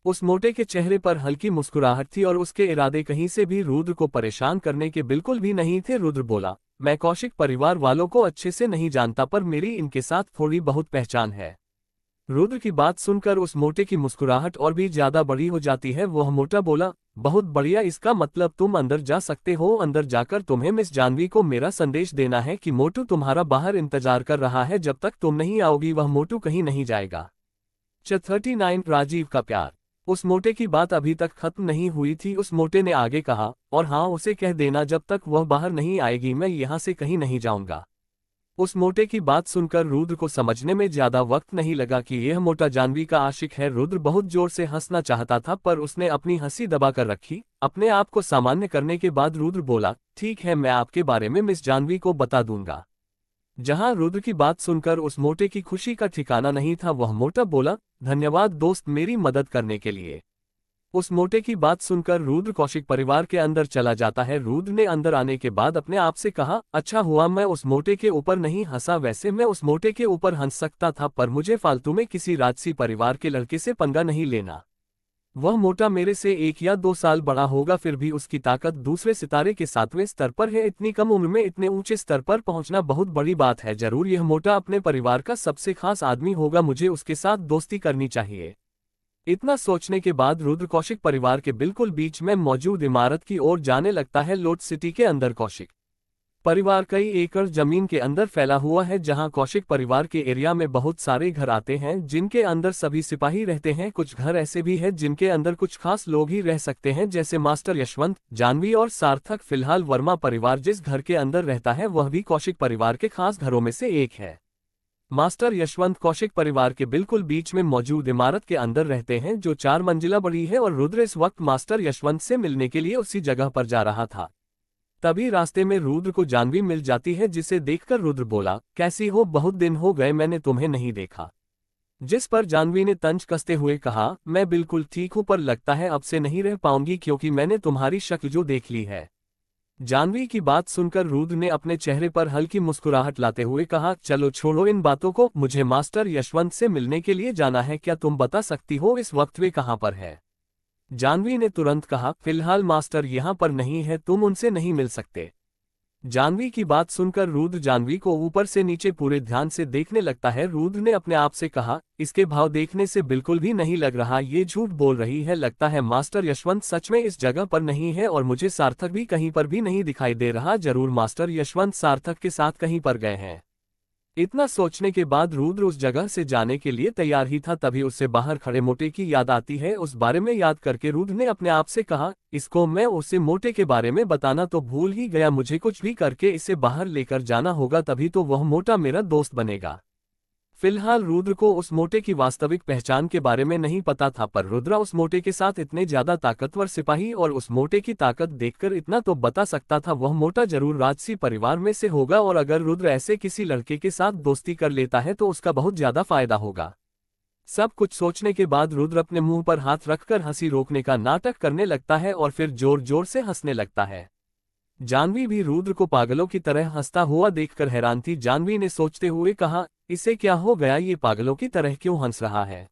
उस मोटे के चेहरे पर हल्की मुस्कुराहट थी और उसके इरादे कहीं से भी रुद्र को परेशान करने के बिल्कुल भी नहीं थे। रुद्र बोला, मैं कौशिक परिवार वालों को अच्छे से नहीं जानता, पर मेरी इनके साथ थोड़ी बहुत पहचान है। रुद्र की बात सुनकर उस मोटे की मुस्कुराहट और भी ज्यादा बड़ी हो जाती है। वह मोटा बोला, बहुत बढ़िया, इसका मतलब तुम अंदर जा सकते हो। अंदर जाकर तुम्हें मिस जानवी को मेरा संदेश देना है कि मोटू तुम्हारा बाहर इंतजार कर रहा है। जब तक तुम नहीं आओगी वह मोटू कहीं नहीं जाएगा। 39 राजीव का प्यार। उस मोटे की बात अभी तक खत्म नहीं हुई थी। उस मोटे ने आगे कहा, और हाँ, उसे कह देना जब तक वह बाहर नहीं आएगी मैं यहाँ से कहीं नहीं जाऊंगा। उस मोटे की बात सुनकर रुद्र को समझने में ज्यादा वक्त नहीं लगा कि यह मोटा जानवी का आशिक है। रुद्र बहुत जोर से हंसना चाहता था, पर उसने अपनी हंसी दबाकर रखी। अपने आप को सामान्य करने के बाद रुद्र बोला, ठीक है, मैं आपके बारे में मिस जानवी को बता दूंगा। जहां रुद्र की बात सुनकर उस मोटे की खुशी का ठिकाना नहीं था। वह मोटा बोला, धन्यवाद दोस्त मेरी मदद करने के लिए। उस मोटे की बात सुनकर रुद्र कौशिक परिवार के अंदर चला जाता है। रुद्र ने अंदर आने के बाद अपने आप से कहा, अच्छा हुआ मैं उस मोटे के ऊपर नहीं हंसा। वैसे मैं उस मोटे के ऊपर हंस सकता था, पर मुझे फालतू में किसी राजसी परिवार के लड़के से पंगा नहीं लेना। वह मोटा मेरे से 1 या 2 साल बड़ा होगा, फिर भी उसकी ताकत दूसरे सितारे के 7वें स्तर पर है। इतनी कम उम्र में इतने ऊंचे स्तर पर पहुंचना बहुत बड़ी बात है। जरूर यह मोटा अपने परिवार का सबसे खास आदमी होगा, मुझे उसके साथ दोस्ती करनी चाहिए। इतना सोचने के बाद रुद्र कौशिक परिवार के बिल्कुल बीच में मौजूद इमारत की ओर जाने लगता है। लोट सिटी के अंदर कौशिक परिवार कई एकड़ जमीन के अंदर फैला हुआ है, जहां कौशिक परिवार के एरिया में बहुत सारे घर आते हैं जिनके अंदर सभी सिपाही रहते हैं। कुछ घर ऐसे भी हैं जिनके अंदर कुछ खास लोग ही रह सकते हैं, जैसे मास्टर यशवंत, जानवी और सार्थक। फिलहाल वर्मा परिवार जिस घर के अंदर रहता है वह भी कौशिक परिवार के खास घरों में से एक है। मास्टर यशवंत कौशिक परिवार के बिल्कुल बीच में मौजूद इमारत के अंदर रहते हैं, जो 4 मंजिला बड़ी है, और रुद्र इस वक्त मास्टर यशवंत से मिलने के लिए उसी जगह पर जा रहा था। तभी रास्ते में रुद्र को जानवी मिल जाती है, जिसे देखकर रुद्र बोला, कैसी हो? बहुत दिन हो गए मैंने तुम्हें नहीं देखा। जिस पर जानवी ने तंज कसते हुए कहा, मैं बिल्कुल ठीक हूं, पर लगता है अब से नहीं रह पाऊंगी क्योंकि मैंने तुम्हारी शक्ल जो देख ली है। जानवी की बात सुनकर रुद्र ने अपने चेहरे पर हल्की मुस्कुराहट लाते हुए कहा, चलो छोड़ो इन बातों को, मुझे मास्टर यशवंत से मिलने के लिए जाना है। क्या तुम बता सकती हो इस वक्त वे कहाँ पर है? जानवी ने तुरंत कहा, फिलहाल मास्टर यहाँ पर नहीं है, तुम उनसे नहीं मिल सकते। जानवी की बात सुनकर रुद्र जानवी को ऊपर से नीचे पूरे ध्यान से देखने लगता है। रुद्र ने अपने आप से कहा, इसके भाव देखने से बिल्कुल भी नहीं लग रहा ये झूठ बोल रही है। लगता है मास्टर यशवंत सच में इस जगह पर नहीं है और मुझे सार्थक भी कहीं पर भी नहीं दिखाई दे रहा। जरूर मास्टर यशवंत सार्थक के साथ कहीं पर गए हैं। इतना सोचने के बाद रुद्र उस जगह से जाने के लिए तैयार ही था, तभी उससे बाहर खड़े मोटे की याद आती है। उस बारे में याद करके रुद्र ने अपने आप से कहा, इसको मैं उसे मोटे के बारे में बताना तो भूल ही गया, मुझे कुछ भी करके इसे बाहर लेकर जाना होगा, तभी तो वह मोटा मेरा दोस्त बनेगा। फिलहाल रुद्र को उस मोटे की वास्तविक पहचान के बारे में नहीं पता था, पर रुद्रा उस मोटे के साथ इतने ज्यादा ताकतवर सिपाही और उस मोटे की ताकत देखकर इतना तो बता सकता था, वह मोटा जरूर राजसी परिवार में से होगा और अगर रुद्र ऐसे किसी लड़के के साथ दोस्ती कर लेता है तो उसका बहुत ज्यादा फायदा होगा। सब कुछ सोचने के बाद रुद्र अपने मुंह पर हाथ रखकर हंसी रोकने का नाटक करने लगता है और फिर जोर जोर से हंसने लगता है। जानवी भी रुद्र को पागलों की तरह हंसता हुआ देखकर हैरान थी। जानवी ने सोचते हुए कहा, इसे क्या हो गया, ये पागलों की तरह क्यों हंस रहा है।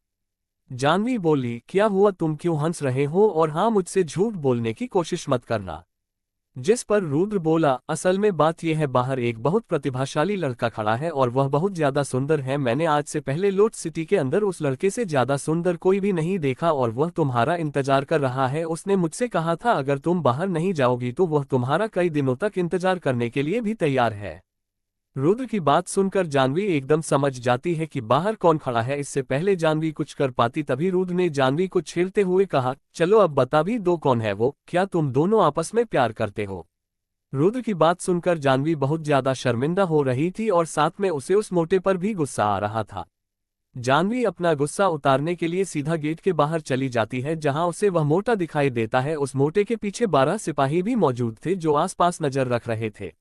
जानवी बोली, क्या हुआ, तुम क्यों हंस रहे हो, और हाँ, मुझसे झूठ बोलने की कोशिश मत करना। जिस पर रुद्र बोला, असल में बात यह है, बाहर एक बहुत प्रतिभाशाली लड़का खड़ा है और वह बहुत ज्यादा सुंदर है। मैंने आज से पहले लोट सिटी के अंदर उस लड़के से ज्यादा सुंदर कोई भी नहीं देखा और वह तुम्हारा इंतजार कर रहा है। उसने मुझसे कहा था अगर तुम बाहर नहीं जाओगी तो वह तुम्हारा कई दिनों तक इंतजार करने के लिए भी तैयार है। रुद्र की बात सुनकर जानवी एकदम समझ जाती है कि बाहर कौन खड़ा है। इससे पहले जानवी कुछ कर पाती तभी रुद्र ने जानवी को छेड़ते हुए कहा, चलो अब बता भी दो कौन है वो, क्या तुम दोनों आपस में प्यार करते हो। रुद्र की बात सुनकर जानवी बहुत ज्यादा शर्मिंदा हो रही थी और साथ में उसे उस मोटे पर भी गुस्सा आ रहा था। जानवी अपना गुस्सा उतारने के लिए सीधा गेट के बाहर चली जाती है जहां उसे वह मोटा दिखाई देता है। उस मोटे के पीछे 12 सिपाही भी मौजूद थे जो आसपास नजर रख रहे थे।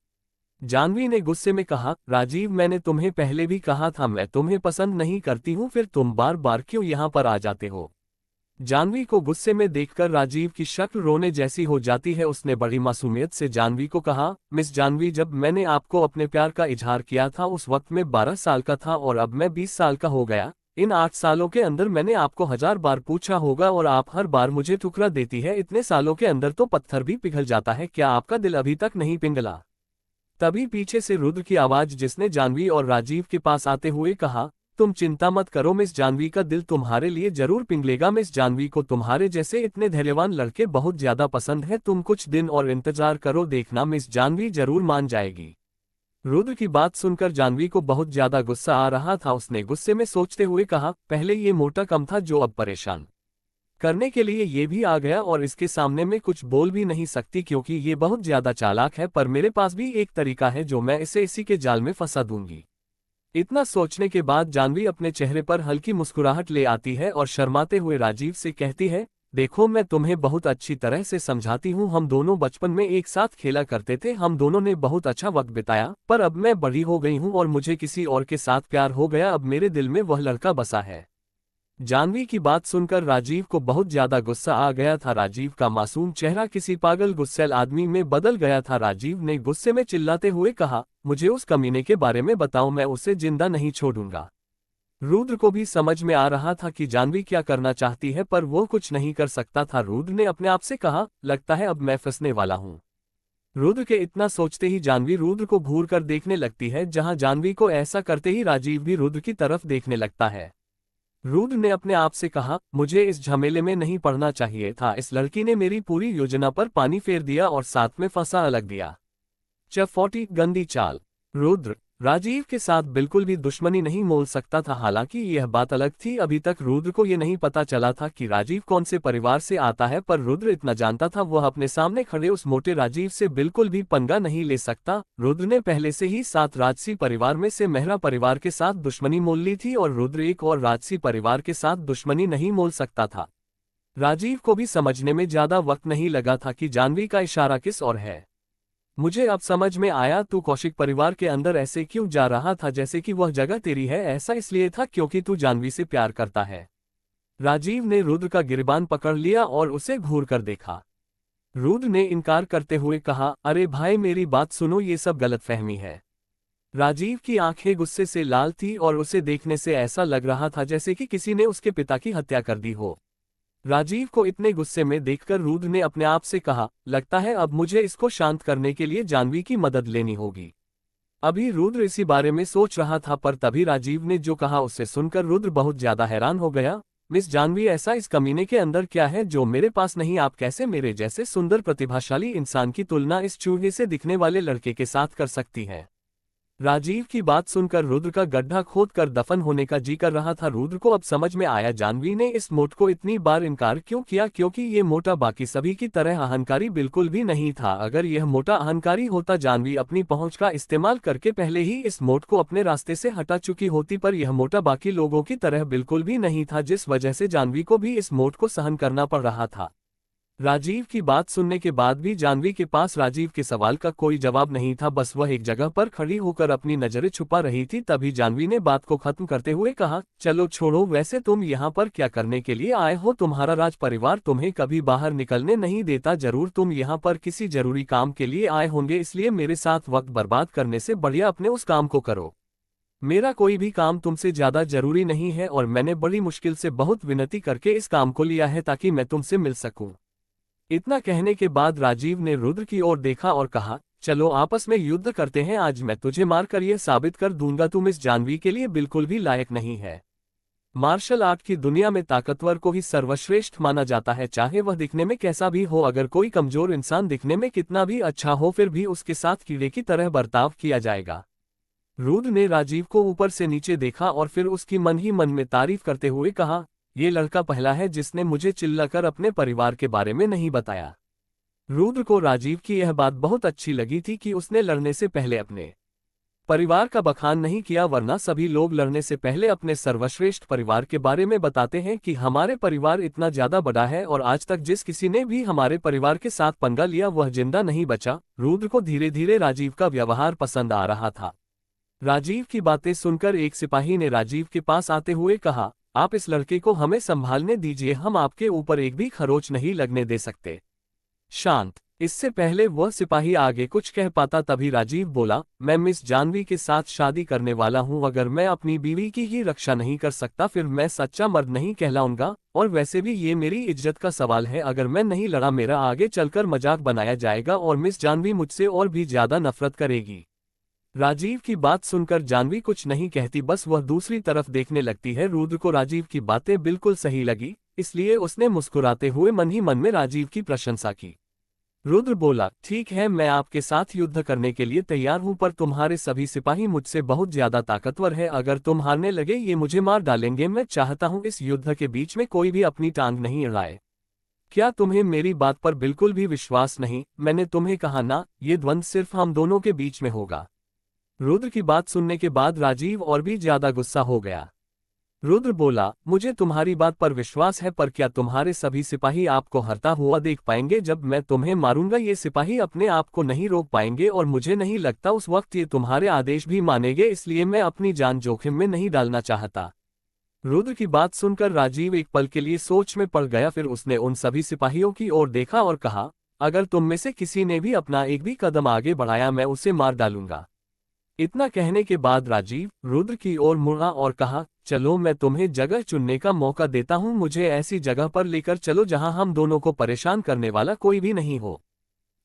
जानवी ने गुस्से में कहा, राजीव, मैंने तुम्हें पहले भी कहा था मैं तुम्हें पसंद नहीं करती हूँ, फिर तुम बार बार क्यों यहाँ पर आ जाते हो। जानवी को गुस्से में देखकर राजीव की शक्ल रोने जैसी हो जाती है। उसने बड़ी मासूमियत से जानवी को कहा, मिस जानवी, जब मैंने आपको अपने प्यार का इजहार किया था उस वक्त मैं 12 साल का था और अब मैं 20 साल का हो गया। इन 8 सालों के अंदर मैंने आपको 1000 बार पूछा होगा और आप हर बार मुझे ठुकरा देती है। इतने सालों के अंदर तो पत्थर भी पिघल जाता है, क्या आपका दिल अभी तक नहीं पिघला। तभी पीछे से रुद्र की आवाज, जिसने जानवी और राजीव के पास आते हुए कहा, तुम चिंता मत करो मिस जानवी, का दिल तुम्हारे लिए जरूर पिघलेगा। मिस जानवी को तुम्हारे जैसे इतने धैर्यवान लड़के बहुत ज्यादा पसंद है। तुम कुछ दिन और इंतजार करो, देखना मिस जानवी जरूर मान जाएगी। रुद्र की बात सुनकर जानवी को बहुत ज्यादा गुस्सा आ रहा था। उसने गुस्से में सोचते हुए कहा, पहले ये मोटा कम था जो अब परेशान करने के लिए ये भी आ गया और इसके सामने में कुछ बोल भी नहीं सकती क्योंकि ये बहुत ज्यादा चालाक है, पर मेरे पास भी एक तरीका है जो मैं इसे इसी के जाल में फंसा दूंगी। इतना सोचने के बाद जानवी अपने चेहरे पर हल्की मुस्कुराहट ले आती है और शर्माते हुए राजीव से कहती है, देखो मैं तुम्हें बहुत अच्छी तरह से समझाती हूँ, हम दोनों बचपन में एक साथ खेला करते थे, हम दोनों ने बहुत अच्छा वक्त बिताया, पर अब मैं बड़ी हो गई हूँ और मुझे किसी और के साथ प्यार हो गया। अब मेरे दिल में वह लड़का बसा है। जानवी की बात सुनकर राजीव को बहुत ज्यादा गुस्सा आ गया था। राजीव का मासूम चेहरा किसी पागल गुस्सैल आदमी में बदल गया था। राजीव ने गुस्से में चिल्लाते हुए कहा, मुझे उस कमीने के बारे में बताओ, मैं उसे जिंदा नहीं छोड़ूंगा। रुद्र को भी समझ में आ रहा था कि जानवी क्या करना चाहती है, पर वो कुछ नहीं कर सकता था। रुद्र ने अपने आप से कहा, लगता है अब मैं फंसने वाला हूँ। रुद्र के इतना सोचते ही जानवी रुद्र को घूर कर देखने लगती है, जहां जानवी को ऐसा करते ही राजीव भी रुद्र की तरफ देखने लगता है। रुद्र ने अपने आप से कहा, मुझे इस झमेले में नहीं पड़ना चाहिए था। इस लड़की ने मेरी पूरी योजना पर पानी फेर दिया और साथ में फंसा अलग दिया। चौफौटी गंदी चाल। रुद्र राजीव के साथ बिल्कुल भी दुश्मनी नहीं मोल सकता था। हालांकि यह बात अलग थी, अभी तक रुद्र को यह नहीं पता चला था कि राजीव कौन से परिवार से आता है, पर रुद्र इतना जानता था, वह अपने सामने खड़े उस मोटे राजीव से बिल्कुल भी पंगा नहीं ले सकता। रुद्र ने पहले से ही 7 राजसी परिवार में से मेहरा परिवार के साथ दुश्मनी मोल ली थी और रुद्र एक और राजसी परिवार के साथ दुश्मनी नहीं मोल सकता था। राजीव को भी समझने में ज्यादा वक्त नहीं लगा था कि जानवी का इशारा किस ओर है। मुझे अब समझ में आया, तू कौशिक परिवार के अंदर ऐसे क्यों जा रहा था जैसे कि वह जगह तेरी है। ऐसा इसलिए था क्योंकि तू जानवी से प्यार करता है। राजीव ने रुद्र का गिरबान पकड़ लिया और उसे घूर कर देखा। रुद्र ने इनकार करते हुए कहा, अरे भाई मेरी बात सुनो, ये सब गलतफहमी है। राजीव की आंखें गुस्से से लाल थी और उसे देखने से ऐसा लग रहा था जैसे कि किसी ने उसके पिता की हत्या कर दी हो। राजीव को इतने गुस्से में देखकर रुद्र ने अपने आप से कहा, लगता है अब मुझे इसको शांत करने के लिए जानवी की मदद लेनी होगी। अभी रुद्र इसी बारे में सोच रहा था, पर तभी राजीव ने जो कहा उसे सुनकर रुद्र बहुत ज्यादा हैरान हो गया। मिस जानवी, ऐसा इस कमीने के अंदर क्या है जो मेरे पास नहीं? आप कैसे मेरे जैसे सुंदर प्रतिभाशाली इंसान की तुलना इस चूहे से दिखने वाले लड़के के साथ कर सकती है? राजीव की बात सुनकर रुद्र का गड्ढा खोद कर दफन होने का जी कर रहा था। रुद्र को अब समझ में आया जानवी ने इस मोट को इतनी बार इनकार क्यों किया, क्योंकि ये मोटा बाकी सभी की तरह अहंकारी बिल्कुल भी नहीं था। अगर यह मोटा अहंकारी होता जानवी अपनी पहुंच का इस्तेमाल करके पहले ही इस मोट को अपने रास्ते से हटा चुकी होती, पर यह मोटा बाकी लोगों की तरह बिल्कुल भी नहीं था, जिस वजह से जानवी को भी इस मोट को सहन करना पड़ रहा था। राजीव की बात सुनने के बाद भी जानवी के पास राजीव के सवाल का कोई जवाब नहीं था, बस वह एक जगह पर खड़ी होकर अपनी नजरें छुपा रही थी। तभी जानवी ने बात को खत्म करते हुए कहा, चलो छोड़ो, वैसे तुम यहाँ पर क्या करने के लिए आए हो? तुम्हारा राज परिवार तुम्हें कभी बाहर निकलने नहीं देता, जरूर तुम यहाँ पर किसी जरूरी काम के लिए आए होंगे, इसलिए मेरे साथ वक्त बर्बाद करने से बढ़िया अपने उस काम को करो। मेरा कोई भी काम तुमसे ज्यादा जरूरी नहीं है और मैंने बड़ी मुश्किल से बहुत विनती करके इस काम को लिया है ताकि मैं तुमसे मिल सकूं। इतना कहने के बाद राजीव ने रुद्र की ओर देखा और कहा, चलो आपस में युद्ध करते हैं, आज मैं तुझे मारकर यह साबित कर दूंगा तुम इस जानवी के लिए बिल्कुल भी लायक नहीं है। मार्शल आर्ट की दुनिया में ताकतवर को ही सर्वश्रेष्ठ माना जाता है, चाहे वह दिखने में कैसा भी हो। अगर कोई कमजोर इंसान दिखने में कितना भी अच्छा हो, फिर भी उसके साथ कीड़े की तरह बर्ताव किया जाएगा। रुद्र ने राजीव को ऊपर से नीचे देखा और फिर उसकी मन ही मन में तारीफ करते हुए कहा, ये लड़का पहला है जिसने मुझे चिल्लाकर अपने परिवार के बारे में नहीं बताया। रुद्र को राजीव की यह बात बहुत अच्छी लगी थी कि उसने लड़ने से पहले अपने परिवार का बखान नहीं किया, वरना सभी लोग लड़ने से पहले अपने सर्वश्रेष्ठ परिवार के बारे में बताते हैं कि हमारे परिवार इतना ज्यादा बड़ा है और आज तक जिस किसी ने भी हमारे परिवार के साथ पंगा लिया वह जिंदा नहीं बचा। रुद्र को धीरे धीरे राजीव का व्यवहार पसंद आ रहा था। राजीव की बातें सुनकर एक सिपाही ने राजीव के पास आते हुए कहा, आप इस लड़के को हमें संभालने दीजिए, हम आपके ऊपर एक भी खरोच नहीं लगने दे सकते। शांत। इससे पहले वह सिपाही आगे कुछ कह पाता तभी राजीव बोला, मैं मिस जानवी के साथ शादी करने वाला हूं, अगर मैं अपनी बीवी की ही रक्षा नहीं कर सकता फिर मैं सच्चा मर्द नहीं कहलाऊंगा, और वैसे भी ये मेरी इज्जत का सवाल है, अगर मैं नहीं लड़ा मेरा आगे चलकर मजाक बनाया जाएगा और मिस जानवी मुझसे और भी ज्यादा नफरत करेगी। राजीव की बात सुनकर जानवी कुछ नहीं कहती, बस वह दूसरी तरफ देखने लगती है। रुद्र को राजीव की बातें बिल्कुल सही लगी, इसलिए उसने मुस्कुराते हुए मन ही मन में राजीव की प्रशंसा की। रुद्र बोला, ठीक है, मैं आपके साथ युद्ध करने के लिए तैयार हूं, पर तुम्हारे सभी सिपाही मुझसे बहुत ज्यादा ताकतवर है, अगर तुम हारने लगे ये मुझे मार डालेंगे। मैं चाहता हूं इस युद्ध के बीच में कोई भी अपनी टांग नहीं अड़ाए। क्या तुम्हें मेरी बात पर बिल्कुल भी विश्वास नहीं? मैंने तुम्हें कहा ना, ये द्वंद्व सिर्फ हम दोनों के बीच में होगा। रुद्र की बात सुनने के बाद राजीव और भी ज्यादा गुस्सा हो गया। रुद्र बोला, मुझे तुम्हारी बात पर विश्वास है, पर क्या तुम्हारे सभी सिपाही आपको हरता हुआ देख पाएंगे? जब मैं तुम्हें मारूंगा ये सिपाही अपने आप को नहीं रोक पाएंगे और मुझे नहीं लगता उस वक्त ये तुम्हारे आदेश भी मानेंगे, इसलिए मैं अपनी जान जोखिम में नहीं डालना चाहता। रुद्र की बात सुनकर राजीव एक पल के लिए सोच में पड़ गया, फिर उसने उन सभी सिपाहियों की ओर देखा और कहा, अगर तुम में से किसी ने भी अपना एक भी कदम आगे बढ़ाया मैं उसे मार डालूंगा। इतना कहने के बाद राजीव रुद्र की ओर मुड़ा और कहा, चलो मैं तुम्हें जगह चुनने का मौका देता हूं, मुझे ऐसी जगह पर लेकर चलो जहां हम दोनों को परेशान करने वाला कोई भी नहीं हो।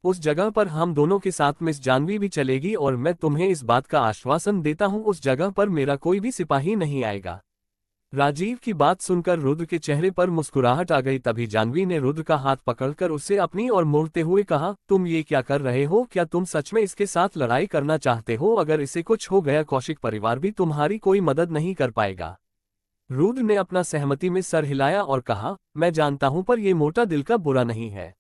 उस जगह पर हम दोनों के साथ मिस जानवी भी चलेगी और मैं तुम्हें इस बात का आश्वासन देता हूं उस जगह पर मेरा कोई भी सिपाही नहीं आएगा। राजीव की बात सुनकर रुद्र के चेहरे पर मुस्कुराहट आ गई। तभी जानवी ने रुद्र का हाथ पकड़कर उसे अपनी ओर मोड़ते हुए कहा, तुम ये क्या कर रहे हो? क्या तुम सच में इसके साथ लड़ाई करना चाहते हो? अगर इसे कुछ हो गया कौशिक परिवार भी तुम्हारी कोई मदद नहीं कर पाएगा। रुद्र ने अपना सहमति में सर हिलाया और कहा, मैं जानता हूं पर यह मोटा दिल का बुरा नहीं है।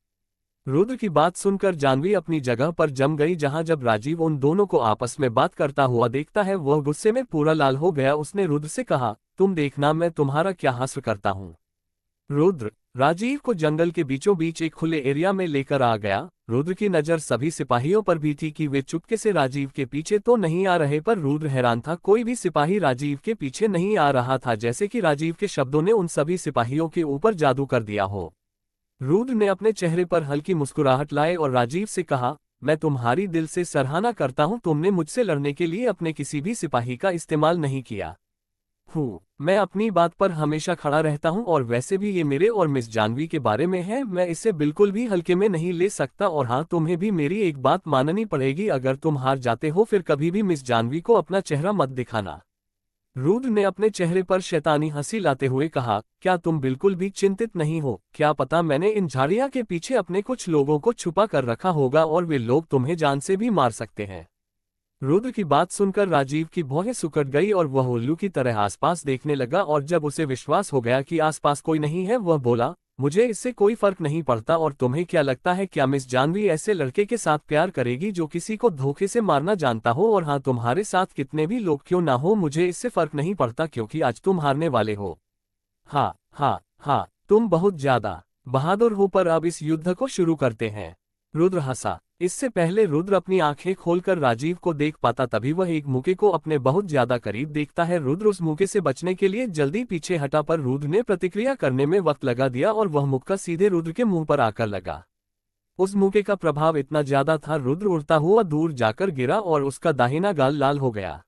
रुद्र की बात सुनकर जानवी अपनी जगह पर जम गई। जब राजीव उन दोनों को आपस में बात करता हुआ देखता है वह गुस्से में पूरा लाल हो गया। उसने रुद्र से कहा, तुम देखना मैं तुम्हारा क्या हासिल करता हूं। रुद्र राजीव को जंगल के बीचों बीच एक खुले एरिया में लेकर आ गया। रुद्र की नजर सभी सिपाहियों पर भी थी कि वे चुपके से राजीव के पीछे तो नहीं आ रहे, पर रुद्र हैरान था, कोई भी सिपाही राजीव के पीछे नहीं आ रहा था, जैसे कि राजीव के शब्दों ने उन सभी सिपाहियों के ऊपर जादू कर दिया हो। रुद्र ने अपने चेहरे पर हल्की मुस्कुराहट लाई और राजीव से कहा, मैं तुम्हारी दिल से सराहना करता हूं, तुमने मुझसे लड़ने के लिए अपने किसी भी सिपाही का इस्तेमाल नहीं किया। मैं अपनी बात पर हमेशा खड़ा रहता हूं और वैसे भी ये मेरे और मिस जानवी के बारे में है, मैं इसे बिल्कुल भी हल्के में नहीं ले सकता। और हाँ, तुम्हें भी मेरी एक बात माननी पड़ेगी, अगर तुम हार जाते हो फिर कभी भी मिस जानवी को अपना चेहरा मत दिखाना। रुद्र ने अपने चेहरे पर शैतानी हंसी लाते हुए कहा, क्या तुम बिल्कुल भी चिंतित नहीं हो? क्या पता मैंने इन झाड़ियों के पीछे अपने कुछ लोगों को छुपा कर रखा होगा और वे लोग तुम्हें जान से भी मार सकते हैं। रुद्र की बात सुनकर राजीव की भौहें सिकुड़ गई और वह उल्लू की तरह आसपास देखने लगा और जब उसे विश्वास हो गया कि आसपास कोई नहीं है वह बोला, मुझे इससे कोई फर्क नहीं पड़ता और तुम्हें क्या लगता है क्या मिस जानवी ऐसे लड़के के साथ प्यार करेगी जो किसी को धोखे से मारना जानता हो और हाँ तुम्हारे साथ कितने भी लोग क्यों ना हो मुझे इससे फर्क नहीं पड़ता क्योंकि आज तुम हारने वाले हो। हाँ हाँ हाँ तुम बहुत ज्यादा बहादुर हो पर अब इस युद्ध को शुरू करते हैं। रुद्र हंसा। इससे पहले रुद्र अपनी आंखें खोलकर राजीव को देख पाता तभी वह एक मूके को अपने बहुत ज्यादा करीब देखता है। रुद्र उस मूके से बचने के लिए जल्दी पीछे हटा पर रुद्र ने प्रतिक्रिया करने में वक्त लगा दिया और वह मुक्का सीधे रुद्र के मुंह पर आकर लगा। उस मूके का प्रभाव इतना ज्यादा था रुद्र उड़ता हुआ दूर जाकर गिरा और उसका दाहिना गाल लाल हो गया।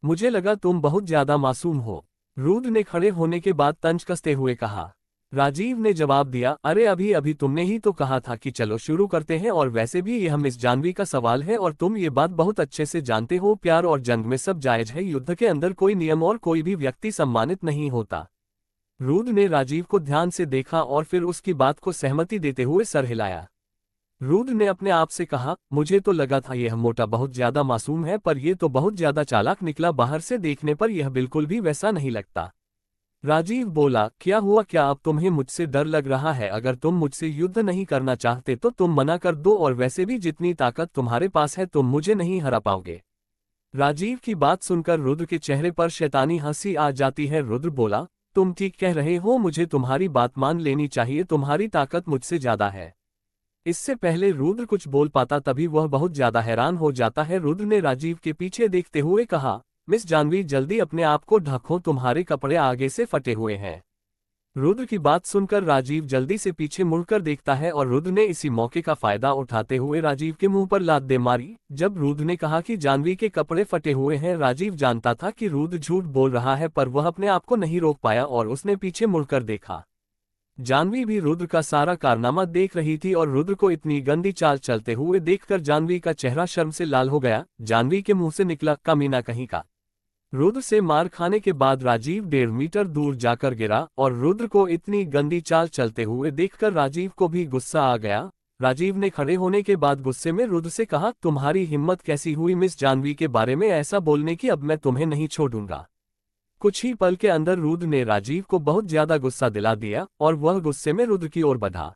मुझे लगा तुम बहुत ज्यादा मासूम हो, रुद्र ने खड़े होने के बाद तंज कसते हुए कहा। राजीव ने जवाब दिया, अरे अभी अभी तुमने ही तो कहा था कि चलो शुरू करते हैं और वैसे भी यह मिस जानवी का सवाल है और तुम ये बात बहुत अच्छे से जानते हो प्यार और जंग में सब जायज है, युद्ध के अंदर कोई नियम और कोई भी व्यक्ति सम्मानित नहीं होता। रुद्र ने राजीव को ध्यान से देखा और फिर उसकी बात को सहमति देते हुए सर हिलाया। रुद्र ने अपने आप से कहा, मुझे तो लगा था यह मोटा बहुत ज्यादा मासूम है पर यह तो बहुत ज्यादा चालाक निकला, बाहर से देखने पर यह बिल्कुल भी वैसा नहीं लगता। राजीव बोला, क्या हुआ, क्या अब तुम्हें मुझसे डर लग रहा है? अगर तुम मुझसे युद्ध नहीं करना चाहते तो तुम मना कर दो और वैसे भी जितनी ताकत तुम्हारे पास है तुम मुझे नहीं हरा पाओगे। राजीव की बात सुनकर रुद्र के चेहरे पर शैतानी हंसी आ जाती है। रुद्र बोला, तुम ठीक कह रहे हो, मुझे तुम्हारी बात मान लेनी चाहिए, तुम्हारी ताकत मुझसे ज्यादा है। इससे पहले रुद्र कुछ बोल पाता तभी वह बहुत ज्यादा हैरान हो जाता है। रुद्र ने राजीव के पीछे देखते हुए कहा, मिस जानवी जल्दी अपने आप को ढको, तुम्हारे कपड़े आगे से फटे हुए हैं। रुद्र की बात सुनकर राजीव जल्दी से पीछे मुड़कर देखता है और रुद्र ने इसी मौके का फायदा उठाते हुए राजीव के मुंह पर लात दे मारी। जब रुद्र ने कहा कि जानवी के कपड़े फटे हुए हैं, राजीव जानता था कि रुद्र झूठ बोल रहा है पर वह अपने आप को नहीं रोक पाया और उसने पीछे मुड़कर देखा। जानवी भी रुद्र का सारा कारनामा देख रही थी और रुद्र को इतनी गंदी चाल चलते हुए देखकर जानवी का चेहरा शर्म से लाल हो गया। जानवी के मुंह से निकला, कमीना कहीं का। रुद्र से मार खाने के बाद राजीव 1.5 मीटर दूर जाकर गिरा और रुद्र को इतनी गंदी चाल चलते हुए देखकर राजीव को भी गुस्सा आ गया। राजीव ने खड़े होने के बाद गुस्से में रुद्र से कहा, तुम्हारी हिम्मत कैसी हुई मिस जानवी के बारे में ऐसा बोलने की, अब मैं तुम्हें नहीं छोड़ूंगा। कुछ ही पल के अंदर रुद्र ने राजीव को बहुत ज्यादा गुस्सा दिला दिया और वह गुस्से में रुद्र की ओर बढ़ा।